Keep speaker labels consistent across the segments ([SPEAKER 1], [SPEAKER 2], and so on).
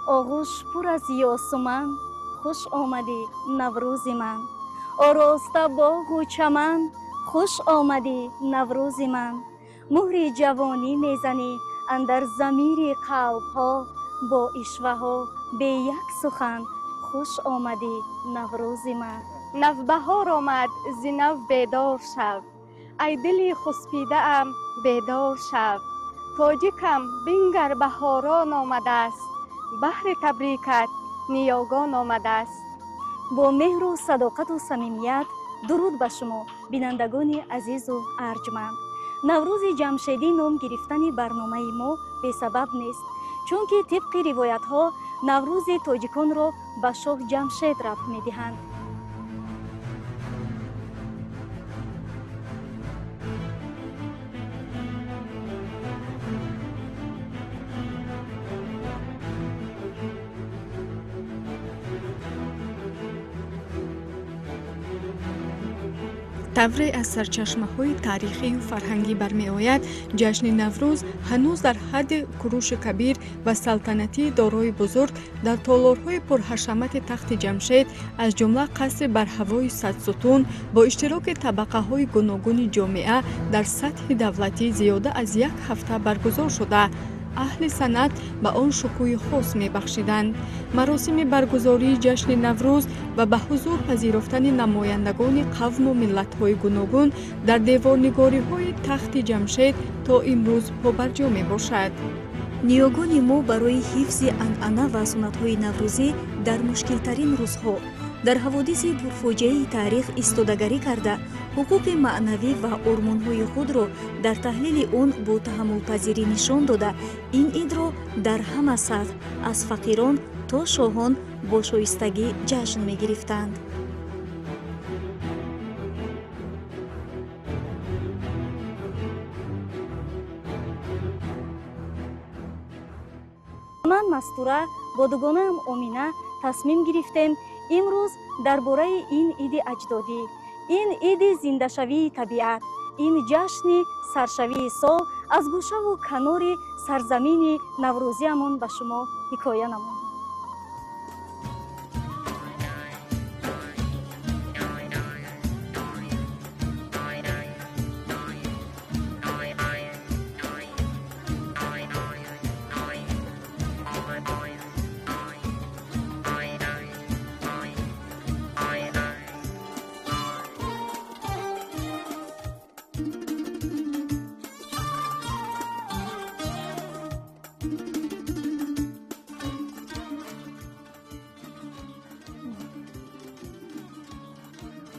[SPEAKER 1] آغوش پر از یاس و من، خوش آمدی نوروز من. آراسته باغ و چمن، خوش آمدی نوروز من. مهر جوانی میزنی اندر ضمیر قلب ها، با اشوه ها به یک سخن، خوش آمدی نوروز من.
[SPEAKER 2] نوبهار آمد ز نو بیدار شو، ای دل خسپیده ام بیدار شو. تاجکم بنگر بهاران آمده است، بهر تبریکت نیاگان آمده است.
[SPEAKER 1] با مهر و صداقت و صمیمیت درود به شما بینندگان عزیز و ارجمند. نوروز جمشیدی نام گرفتن برنامه ما به سبب نیست، چون که طبق روایت ها نوروز تاجیکان را به شاه جمشید ربط می دهند.
[SPEAKER 3] طوری از سرچشمه‌های تاریخی و فرهنگی برمی‌آید جشن نوروز هنوز در حد کوروش کبیر و سلطنتی دارای بزرگ در تالارهای پرحشمت تخت جمشید از جمله قصر بر هوای صدستون با اشتراک طبقه‌های گوناگون جامعه در سطح دولتی زیاده از یک هفته برگزار شده. اهل سنت به آن شکوه خاص می بخشیدند. مراسم برگزاری جشن نوروز و به حضور پذیرفتن نمایندگان قوم و ملت‌های گوناگون در دیوارنگاری‌های تخت جمشید تا امروز پابرجا می باشد.
[SPEAKER 1] نیاگان ما برای حفظ عنعنه و سنت‌های نوروزی در مشکل‌ترین روزها در حوادث پرفاجعه تاریخ ایستادگی کرده، حقوق معنوی و آرمان‌های خود را در تحلیل آن با تحمل‌پذیری نشان داده، این عید را در همه سطح از فقیران تا شاهان با شایستگی جشن می‌گرفتند. من مستوره با دوگانه‌ام آمینه تصمیم گرفتیم امروز درباره این عید اجدادی، این عید زنده‌شوی طبیعت، این جشن سرشوی سال از گوشه و کنار سرزمین نوروزیمان به شما حکایه نماییم.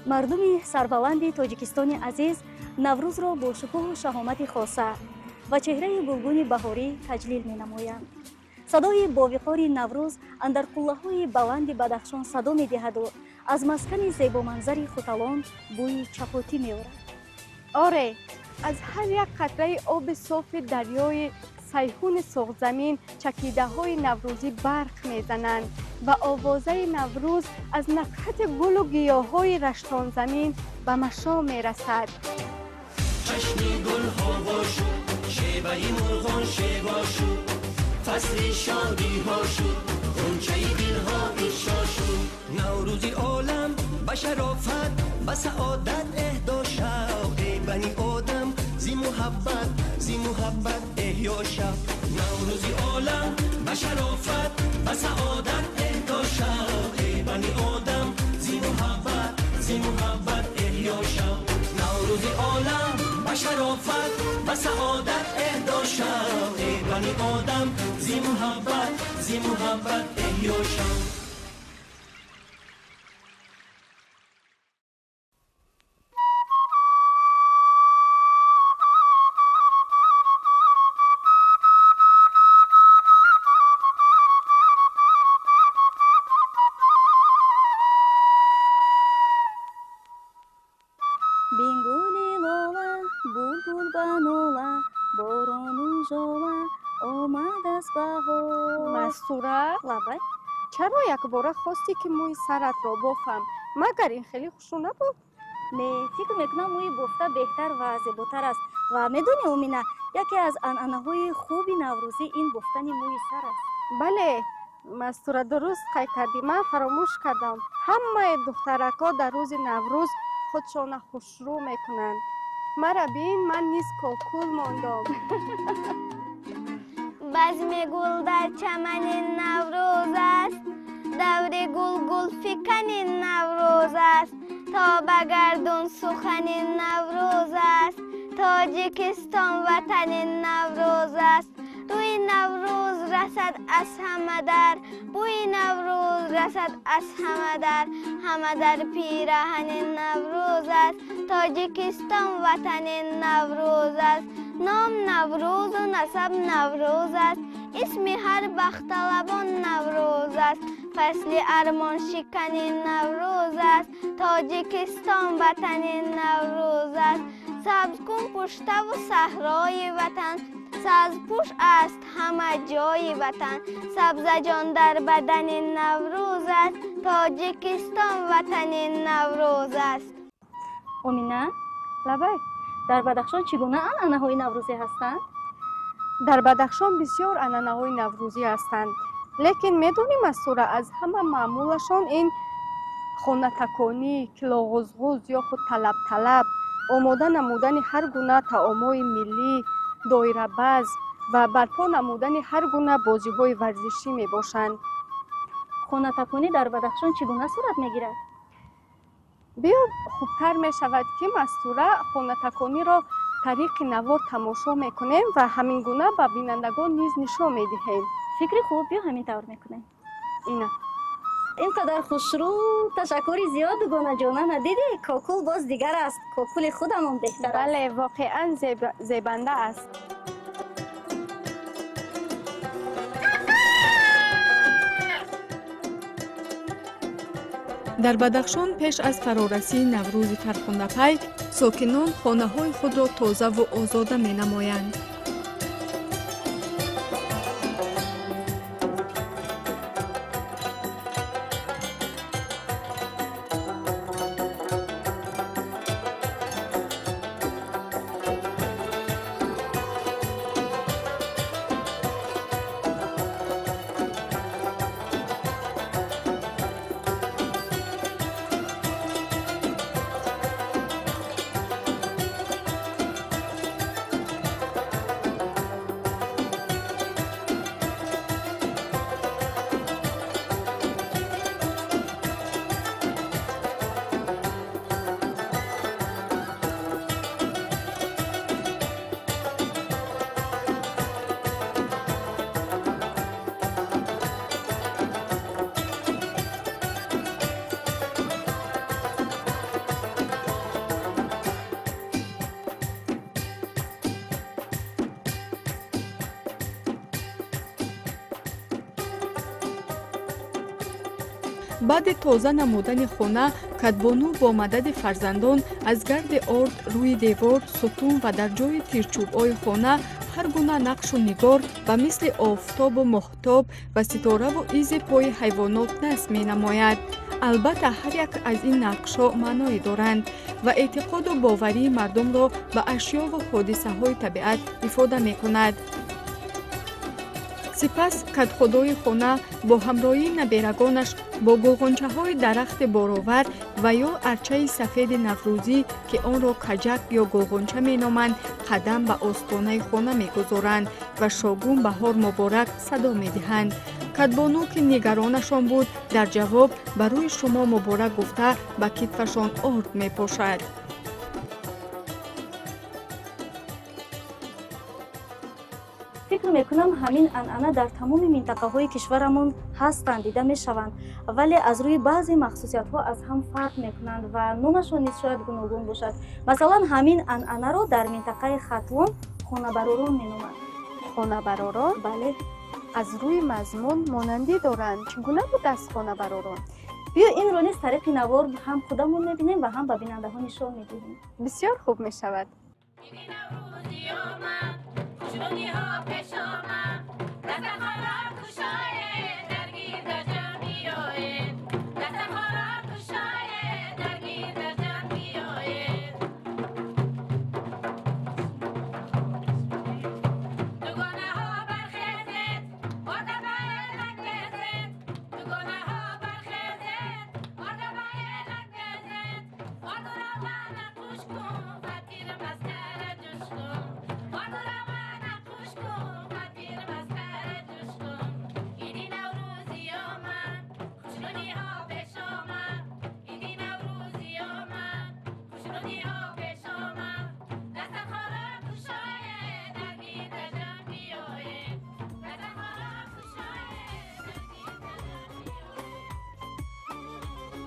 [SPEAKER 1] مردم سربلند تاجیکستان عزیز نوروز را با شکوه و شهامت خاصه و چهره گلگون بهاری تجلیل می نمایند. صدای باوقار نوروز اندر قله‌های بلند بدخشان صدا می دهد و از مسکن زیبا منظر خوتلان بوی چپاتی می آورد.
[SPEAKER 2] آره، از هر یک قطره آب صاف دریای سیحون سرزمین چکیده های نوروزی برق میزنند و آوازه نوروز از نفحت گل و گیاه های رشتان زمین به مشام می رسد.
[SPEAKER 4] چشم گل هوا شد، شیوه مرغان شیوا شد، فصل شادی ها شد، غنچه دل ها افشا شد. نوروزی عالم به شرافت و سعادت اهدا شد، ای بنی آدم زی محبت احیا شد. نوروزی عالم به شرافت و سعادت اهدا شد، ای بنی آدم زی محبت احیا شد. نوروزی عالم به شرافت و سعادت اهدا شد ای بنی آدم زی محبت احیا شد.
[SPEAKER 5] Binguli lola, bulbul banola, boronu jola, omad az bahor.
[SPEAKER 2] مستوره
[SPEAKER 5] Labay,
[SPEAKER 2] چرا یک باره خواستی که موی سرت را بافم مگر این خیلی خوشو نبود؟
[SPEAKER 5] me fikr mekunam mo'yi bofta behtar va zebotar ast va medoni Omina, яке аз анъанаҳои хуби наврӯзӣ ин бофтани мӯи сар аст.
[SPEAKER 2] بله مستوره درست قای کردی من فراموش کردم همه دخترکا در روز نوروز خودشان خوشرو میکنند مرا بین من نیز کاکول ماندم
[SPEAKER 6] بزم گل در چمن نوروز است دور گل گل فکن نوروز است تا بگردون سخن نوروز است تاجیکستان وطن نوروز است روی نوروز رسد از همه در بوی نوروز رسد از همه در پیراهن نوروز است تاجیکستان وطن نوروز است نام نوروز و نسب نوروز است اسم هر بختالبان نوروز است فصل ارمان شکن نوروز است تاجیکستان وطن نوروز است سبز کن پشته و صحرای وطن سبزپوش است همه جای وطن سبز جان در بدن نوروز است تاجیکستان وطن نوروز است.
[SPEAKER 5] Omina,
[SPEAKER 2] لبک
[SPEAKER 5] дар Бадахшон чӣ гуна анъанаҳои наврӯзӣ ҳастанд?
[SPEAKER 2] در بدخشان بسیار عنعنه‌های نوروزی هستند لیکن میدونی مستوره از همه معمولشان این خانه تکانی کلاغزغز یا خود طلب آماده نمودن هر گونه طعام‌های ملی دایره باز و برپا نمودن هر گونه بازی‌های ورزشی میباشند.
[SPEAKER 5] خонатакунӣ дар Бадахшон чӣ гуна сурат мегирад?
[SPEAKER 2] بیا خوبتر می شود که مستوره خانه تکانی را طریق نوار تماشا میکنیم و همین گونه به بینندگان نیز نشان میدهیم.
[SPEAKER 5] фикри хуб, биё ҳамин тавр мекунем.
[SPEAKER 2] اینا
[SPEAKER 5] ин қадар хушрӯ ташаккури зиёду гонаҷона дидӣ кокул боз дигар аст кокули худамон беҳтар аст.
[SPEAKER 2] بله واقعا زیبنده است.
[SPEAKER 3] дар бадахшон пеш аз фарорасии наврӯзи фархундапай сокинон хонаҳои худро тозаву озода менамоянд. баъди тоза намудани хона кадбону бо мадади фарзандон аз гарди орд рӯи девор сутун ва дар ҷои тирчӯбҳои хона ҳар гуна нақшу нигор ба мисли офтобу моҳтоб ва ситораву изи пои ҳайвонот насб менамояд. албатта ҳар як аз ин нақшҳо маъное доранд ва эътиқоду боварии мардумро ба ашёву ҳодисаҳои табиат ифода мекунад. сипас кадхудои хона бо ҳамроҳии наберагонаш бо гулғунчаҳои дарахти боровар ва ё арчаи сафеди наврӯзӣ ки онро каҷак ё гулғунча меноманд қадам ба остонаи хона мегузоранд ва шогун баҳор муборак садо медиҳанд. кадбону ки нигаронашон буд дар ҷавоб ба рӯи шумо муборак гуфта ба китфашон орд мепошад.
[SPEAKER 5] фикр мекунам ҳамин анъана дар тамоми минтақаҳои кишварамон ҳастанд, дида мешаванд, вале аз рӯи баъзе махсусиятҳо аз ҳам фарқ мекунанд ва номашон низ шояд гуногун бошад. Масалан, ҳамин анъанаро дар минтақаи хатлон хонабаророн меноманд.
[SPEAKER 2] хонабаророн?
[SPEAKER 5] Бале.
[SPEAKER 2] аз рӯи мазмун монандӣ доранд. Чӣ гуна будааст хонабаророн?
[SPEAKER 5] биё инро низ тариқи навор ҳам худамон мебинем ва ҳам ба бинандаҳо нишон медиҳем.
[SPEAKER 2] бисёр хуб мешавад.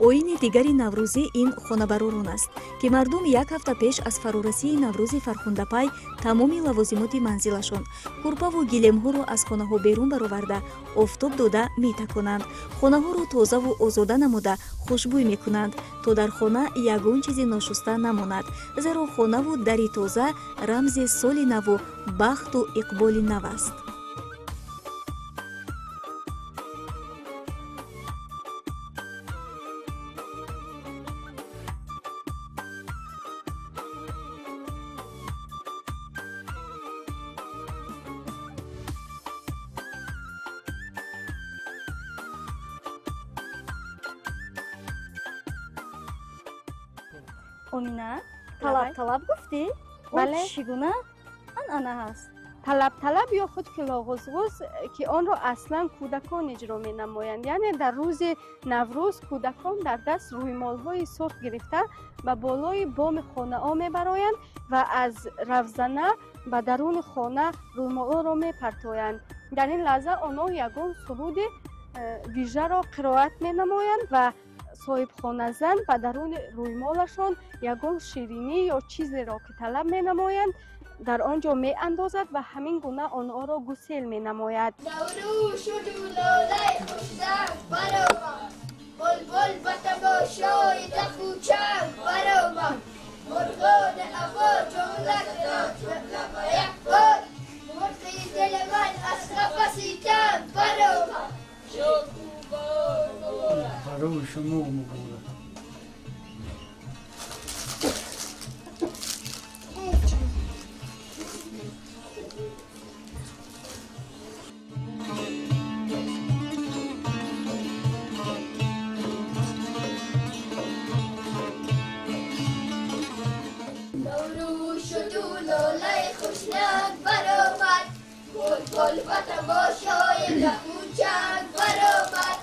[SPEAKER 1] оини дигари наврӯзӣ ин хонабаророн аст ки мардум як ҳафта пеш аз фарурасии наврӯзи фархундапай тамоми лавозимоти манзилашон, курпаву гилемҳоро аз хонаҳо берун бароварда офтоб дода метаконанд. хонаҳоро тозаву озода намуда хушбӯй мекунанд, то дар хона ягон чизи ношуста намонад, зеро хонаву дари тоза рамзи соли наву бахту иқболи нав аст.
[SPEAKER 5] امینه طلب گفتی؟
[SPEAKER 2] بله.
[SPEAKER 5] چی گونه انعانه هست؟
[SPEAKER 2] طلب یا خود کلاغزغز که آن را اصلا کودکان اجرا می نمایند. یعنی در روز نوروز کودکان در دست رویمال‌های سرخ گرفته به بالای بام خانه ها می برایند و از رفزنه به درون خانه رویمال را می پرتایند. در این لحظه آنها یگان سرود ویژه را قرائت می نمایند و صاحب خانه زن به درون رویمالشان یگان شیرینی یا چیزی را که طلب می نمایند در آنجا می اندازد و همین گونه آنها را گسیل می نماید.
[SPEAKER 7] نوروز شد و لالای خوشتر برآمد، بلبل به تماشای دخوچم برآمد، مرغان هوا جمله داد و یک بار مرغی دل من از قفسی تن برآمد.
[SPEAKER 8] برای شما مبارک.
[SPEAKER 7] نوروز شد و لالای خوشنگ برآمد، بلبل به تماشای دخوچنگ برآمد،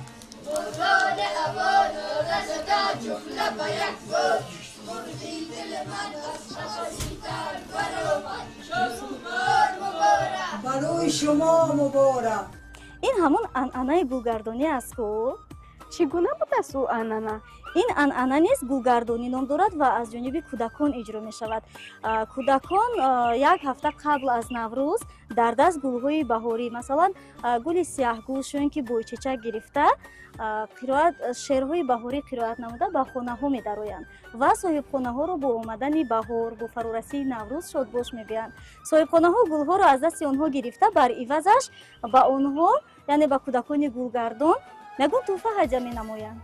[SPEAKER 7] مرغان هوا ناله زدن جمله به یک بار، مرغی دل من از قفسی تن برآمد. مبارک
[SPEAKER 9] برای شما مبارک.
[SPEAKER 5] این همون انعانه گلگردانی است که
[SPEAKER 2] چگونه بود است او انعانه؟
[SPEAKER 5] این انعانه نیز گلگردانی نام دارد و از جانب کودکان اجرا می شود. کودکان یک هفته قبل از نوروز در دست گل‌های بهاری، مثلا گل سیاه‌گوشون که بوی چچک گرفته، شعرهای بهاری قرائت نموده به خانه ها می درآیند و صاحب خانه ها رو با آمدن بهار با فرورسی نوروز شادباش می گویند. صاحب خانه ها گل ها رو از دست آنها گرفته بر عوضش به آنها، یعنی به کودکان گلگردان، نگون تحفه هدیه می نمایند.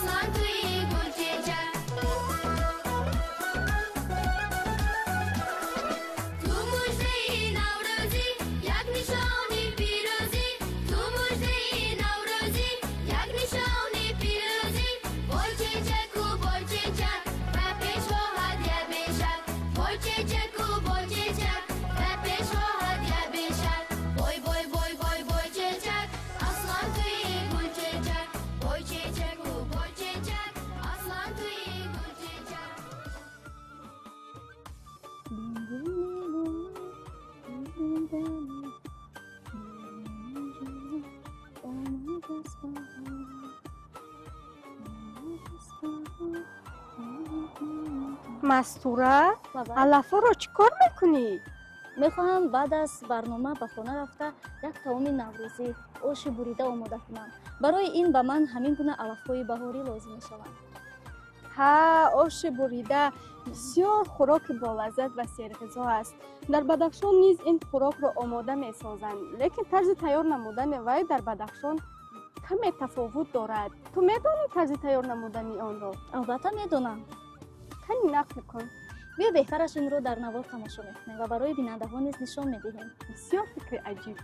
[SPEAKER 7] اصلا توی گلچه‌چک تو مژده نوروزی یک نشانی پیروزی تو مژده نوروزی یک نشانی پیروزی گلچه‌چک و گلچه‌چک و پیشوا هدیه بشک گلچه‌چک و گلچه‌چک و پیشوا هدیه بشک وای وای وای وای گلچه‌چک اصلا توی گلچه‌چک گلچه‌چک و گلچه‌چک اصلا توی گلچه‌چک
[SPEAKER 2] مستوره
[SPEAKER 5] بابا.
[SPEAKER 2] علفا رو چیکار میکنی؟
[SPEAKER 5] میخواهم بعد از برنامه به خانه رفته یک طعام نوروزی آش بریده آماده کنم. برای این به من همین گونه علفهای بهاری لازم میشوند.
[SPEAKER 2] ها آش بریده بسیار خوراک با لذت و سرغذا است. در بدخشان نیز این خوراک را آماده می سازند، لیکن طرز تیار نمودن وی در بدخشان کمی تفاوت دارد. تو میدانی طرز تیار نمودن آن را؟
[SPEAKER 5] البته میدونم.
[SPEAKER 2] کمی نقل کن.
[SPEAKER 5] بیا بهترش این رو در نوار تماشا میکنیم و برای بیننده ها نیز نشان میدهیم.
[SPEAKER 2] بسیار فکر عجیب.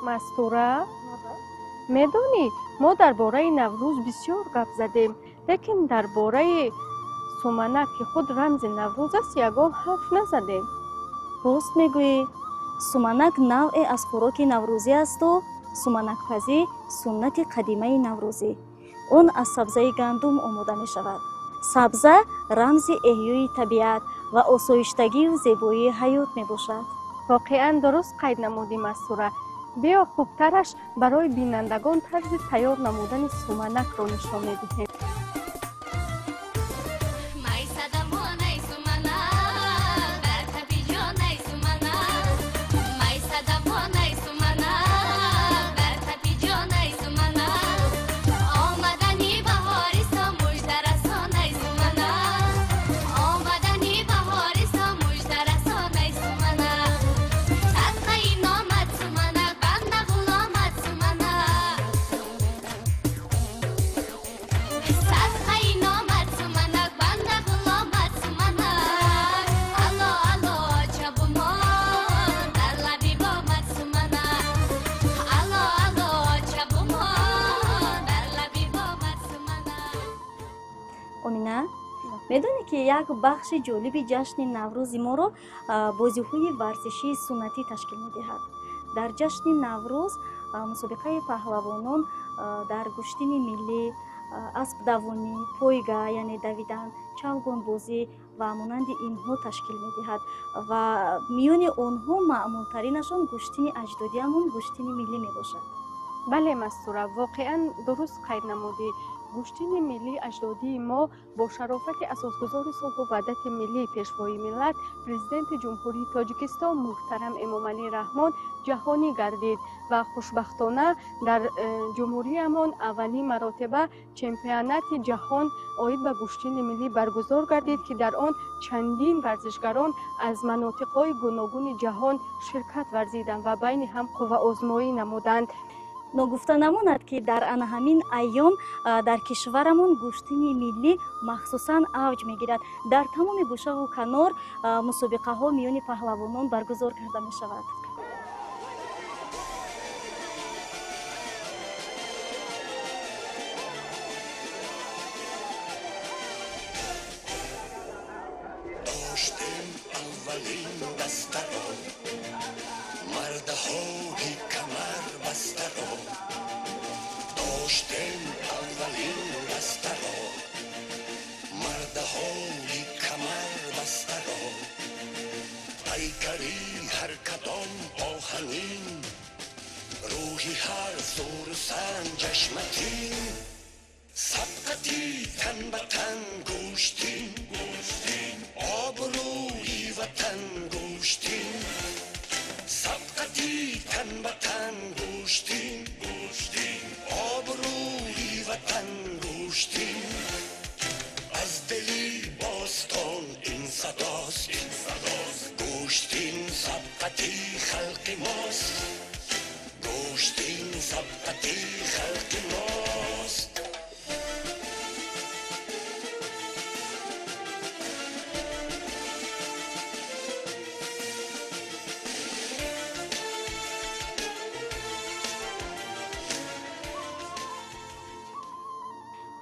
[SPEAKER 2] مستوره میدونی ما درباره نوروز بسیار گپ زدیم لیکن درباره سومنک که خود رمز نوروز است یگان حرف نزدیم.
[SPEAKER 5] راست میگویی. سومنک نوعی از خوراک نوروزی است و سومنکپزی سنت قدیمه نوروزی. اون از سبزه گندم آماده می شود. سبزه رمز احیای طبیعت و آسایشتگی و زیبایی حیات می باشد.
[SPEAKER 2] واقعا درست قید نمودی مستوره. بیا خوبترش برای بینندگان طرز تیار نمودن سومنک را نشان میدهیم.
[SPEAKER 5] میدونی که یک بخش جالبی جشن نوروز ما رو بازی‌های ورزشی سنتی تشکیل می‌دهد. در جشن نوروز مسابقه پهلوانان در گشتین ملی، اسب دوانی، پویگا یعنی دویدن، چوگان بازی و مانند اینها تشکیل می‌دهد و میان آنها معمول‌ترینشان گشتین اجدادی همون گشتین ملی میباشد.
[SPEAKER 2] بله مستوره، واقعا درست قید نمودی. گشتین ملی اجدادی ما با شرافت اساسگذار صلح و وحدت ملی پیشوای ملت پرزیدنت جمهوری تاجیکستان محترم امامعلی رحمان جهانی گردید و خوشبختانه در جمهوری همان اولین مراتبه چمپیونات جهان عاید به گشتین ملی برگزار گردید که در آن چندین ورزشکاران از مناطق‌های گوناگون جهان شرکت ورزیدند و بین هم قوه آزمایی نمودند.
[SPEAKER 5] نگفته نماند که در همین ایام در کشورمون گشتین ملی مخصوصاً اوج میگیرد. در تمام گوشه و کنار مسابقه ها میان پهلوانان برگزار کرده می شود.
[SPEAKER 4] روحی هر زور سن جشمتی سبقتی تن به تن گوشتین آبروی وطن گوشتین سبقتی تن به تن گوشتین آبروی وطن گوشتین از دلی باستان این صداست گوشتین سبقتی خلق ماست گوشتین سبقتی خلق ماست.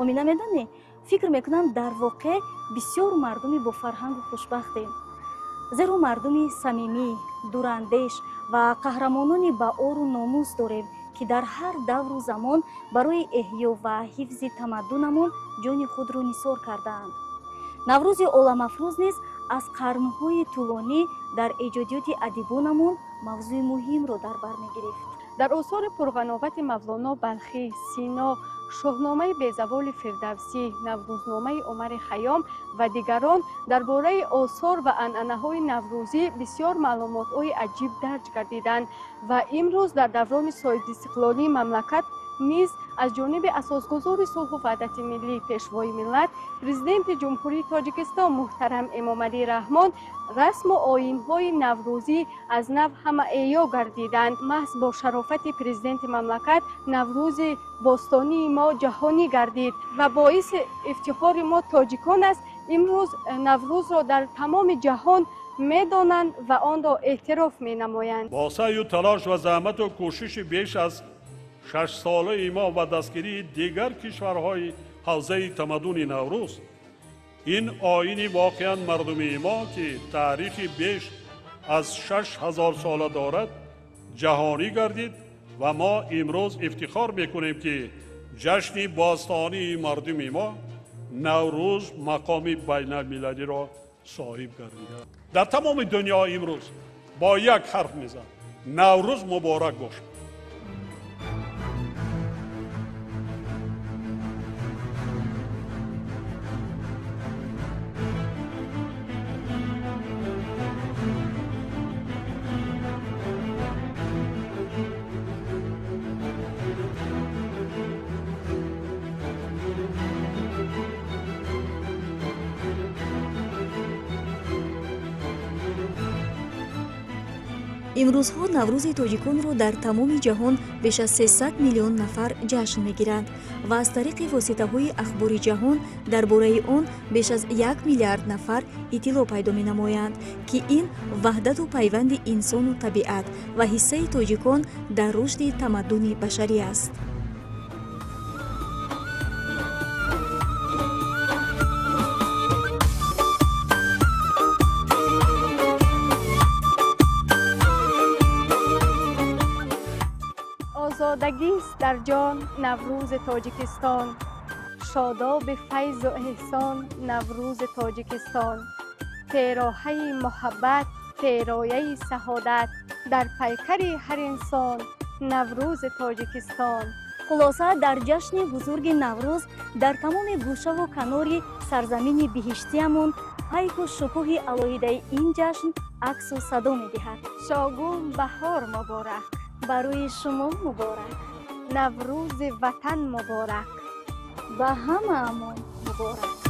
[SPEAKER 5] امینا میدانی فکر میکنم در واقع بسیار مردمی با فرهنگ و خوشبختیم، زیرا مردمی صمیمی، دوراندیش و قهرمانانی با اور و ناموس داریم که در هر دور و زمان برای احیا و حفظ تمدنمون جان خود را نثار کردند. نوروز عالم افروز نیز از قرنهای طولانی در ایجادیات ادیبانمون موضوع مهم را در بر میگرفت.
[SPEAKER 2] در آثار پرغناوت مولانا بلخی، سینا، شاهنامه بیزوال فردوسی، نوروزنامه عمر خیام و دیگران درباره آثار و عنعنه‌های نوروزی بسیار معلومات‌های عجیب درج گردیدند و امروز در دوران صاحب استقلالی مملکت نیز از جانب اساسگذار صلح و وحدت ملی پیشوای ملت پرزیدنت جمهوری تاجیکستان محترم امامعلی رحمان رسم و آیین‌های نوروزی از نو همه احیا گردیدند. محض با شرافت پرزیدنت مملکت نوروز باستانی ما جهانی گردید و باعث افتخار ما تاجیکان است. امروز نوروز را در تمام جهان میدانند و آن را اعتراف می نمایند.
[SPEAKER 10] با سعی و تلاش و زحمت و کوشش بیش از 6 ساله ما و دستگیری دیگر کشورهای حوزه تمدن نوروز، این آیین واقعا مردمی ما که تاریخی بیش از 6000 ساله دارد جهانی گردید و ما امروز افتخار میکنیم که جشن باستانی مردم ما نوروز مقام بین المللی را صاحب گردیده. در تمام دنیا امروز با یک حرف میزن: نوروز مبارک باشد.
[SPEAKER 1] имрӯзҳо наврӯзи тоҷиконро дар тамоми ҷаҳон беш аз 300 миллион нафар ҷашн мегиранд ва аз тариқи воситаҳои ахбори ҷаҳон дар бораи он беш аз 1 миллиард нафар иттилоъ пайдо менамоянд, ки ин ваҳдату пайванди инсону табиат ва ҳиссаи тоҷикон дар рушди тамаддуни башарӣ аст.
[SPEAKER 2] آزادگیست در جان نوروز تاجیکستان، شاداب فیض و احسان نوروز تاجیکستان، پیراهه محبت پیرایه سعادت در پیکر هر انسان نوروز تاجیکستان.
[SPEAKER 5] خلاصه در جشن بزرگ نوروز در تمام گوشه و کنار سرزمین بهشتیمون پیک و شکوه علایده این جشن عکس و صدا می‌دهد.
[SPEAKER 2] شاگون بهار مبارک،
[SPEAKER 5] برای شما مبارک،
[SPEAKER 2] نوروز وطن مبارک،
[SPEAKER 5] به همه مبارک.